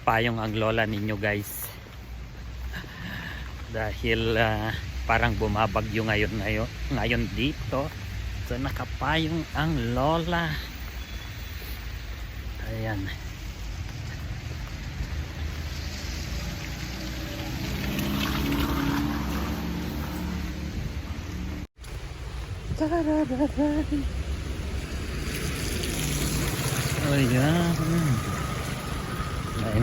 nakapayong ang lola ninyo guys. Dahil parang bumabagyo ngayon dito. So nakapayong ang lola. Ayan. Ayan. Ay,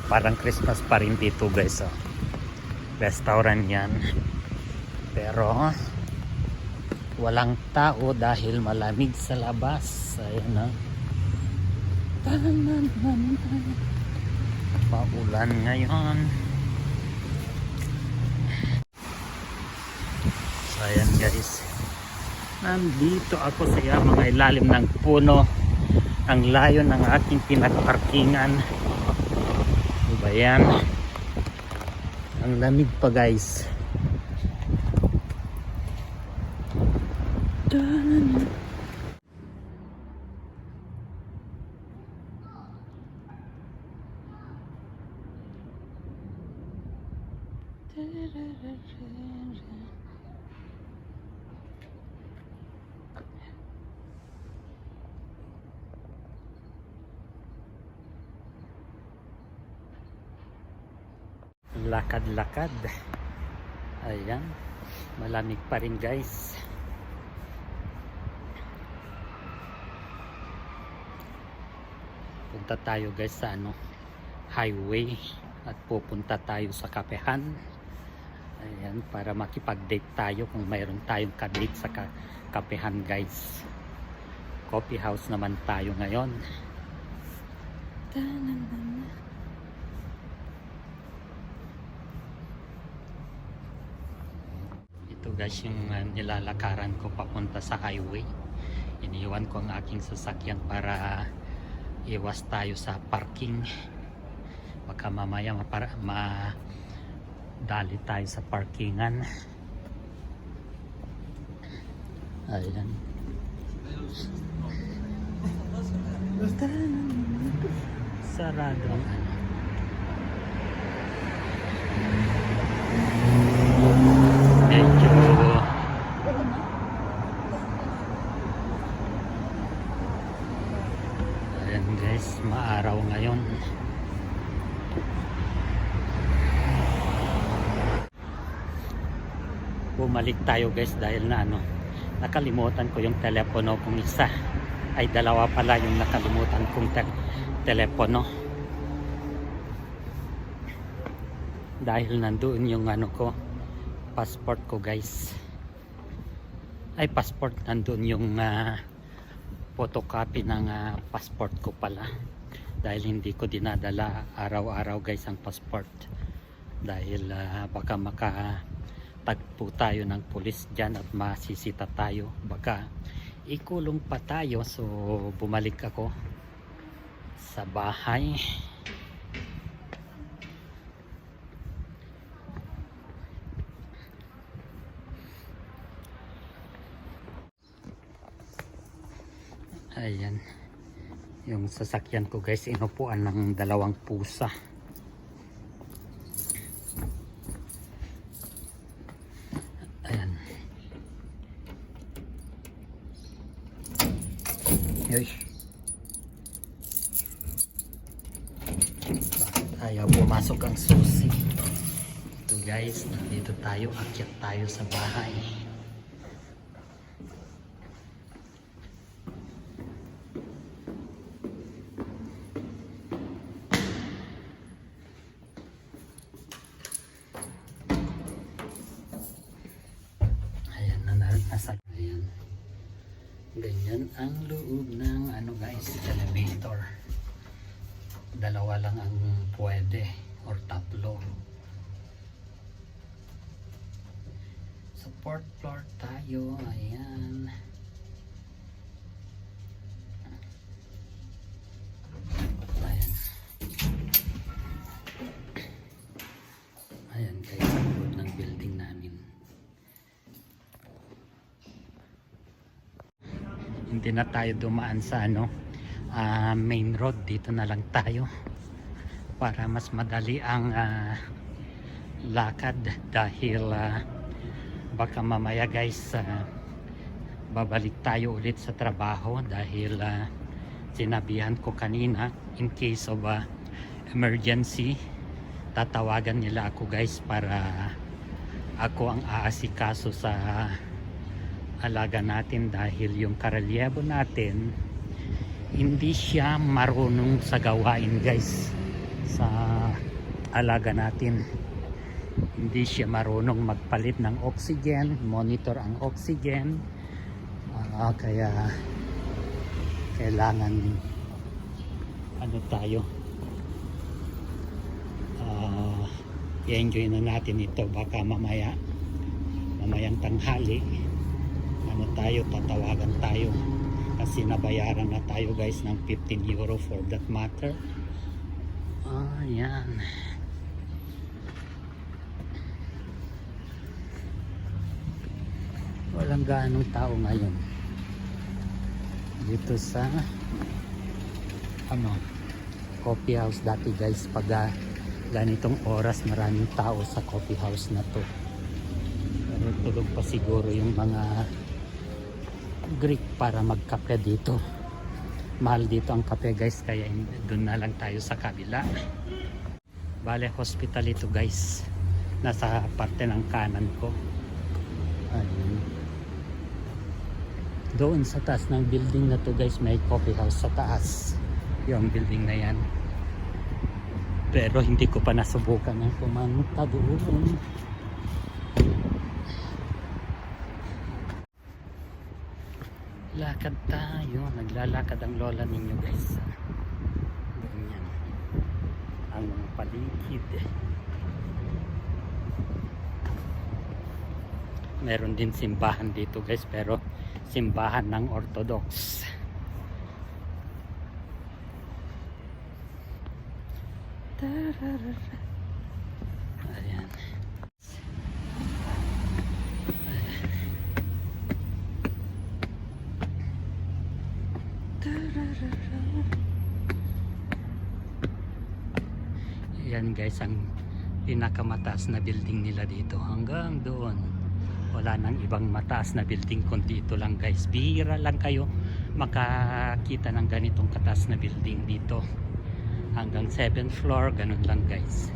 parang Christmas pa rin dito guys. Oh. Restaurant yan. Pero walang tao dahil malamig sa labas. Ayan na. Paulan ngayon. So ayan guys. Nandito ako sa mga ilalim ng puno. Ang layo ng aking pinagparkingan. Ano ba yan? Ang lamig pa guys. Lakad-lakad. Ayan. Malamig pa rin guys. Punta tayo guys sa highway at pupunta tayo sa kapehan. Ayan, para makipag-date tayo kung mayroon tayong ka-date sa kapehan guys. Coffee house naman tayo ngayon. Ito guys yung nilalakaran ko papunta sa highway. Iniwan ko ang aking sasakyan para iwas tayo sa parking. Baka mamaya madali tayo sa parkingan. Ayan. Sarado ang medyo ayan guys, maaraw ngayon. Bumalik tayo guys dahil na nakalimutan ko yung telepono kong isa. Ay dalawa pala yung nakalimutan kong telepono. Dahil nandoon yung ko, passport ko guys. Ay passport, nandoon yung photocopy ng passport ko pala. Dahil hindi ko dinadala araw-araw guys ang passport. Dahil baka makatagpo tayo ng pulis dyan at masisita tayo. Baka ikulong pa tayo. So bumalik ako sa bahay. Ayan yung sasakyan ko guys, inupuan ng dalawang pusa. Ayan. Yoy. Ayaw pumasok ang susi. Ito guys, nandito tayo, akyat tayo sa bahay. Ayan. Ganyan ang loob ng guys, elevator. Dalawa lang ang pwede or tatlo. Sa fourth floor tayo. Ayan. Ayan. Ayan guys, ang loob ng building namin. Hindi na tayo dumaan sa main road. Dito na lang tayo para mas madali ang lakad dahil baka mamaya guys babalik tayo ulit sa trabaho dahil sinabihan ko kanina in case of emergency tatawagan nila ako guys para ako ang aasikaso sa alaga natin dahil yung karelyebo natin hindi siya marunong sa gawain guys sa alaga natin. Hindi siya marunong magpalit ng oxygen, monitor ang oxygen, kaya kailangan ano tayo i-enjoy na natin ito. Baka mamayang tanghali ano tayo, tatawagan tayo kasi nabayaran na tayo guys ng 15 euro for that matter. Yan. Walang gaanong tao ngayon dito sa coffee house. Dati guys pag ganitong oras maraming tao sa coffee house na to, pero tulog pa siguro yung mga Greek para magkape dito. Mahal dito ang kape guys, kaya doon na lang tayo sa kabila. Bale hospital ito guys, nasa parte ng kanan ko. Ayun. Doon sa taas ng building na to guys may coffee house sa taas, yung building na yan, pero hindi ko pa nasubukan ang pumunta doon. Lakad tayo, naglalakad ang lola ninyo guys. Ganyan ang paligid. Meron din simbahan dito guys, pero simbahan ng Orthodox. Ayan. Ayan guys, ang pinakamataas na building nila dito hanggang doon. Wala nang ibang mataas na building kundi ito lang guys. Bihira lang kayo makakita ng ganitong kataas na building dito. Hanggang 7th floor, ganun lang guys.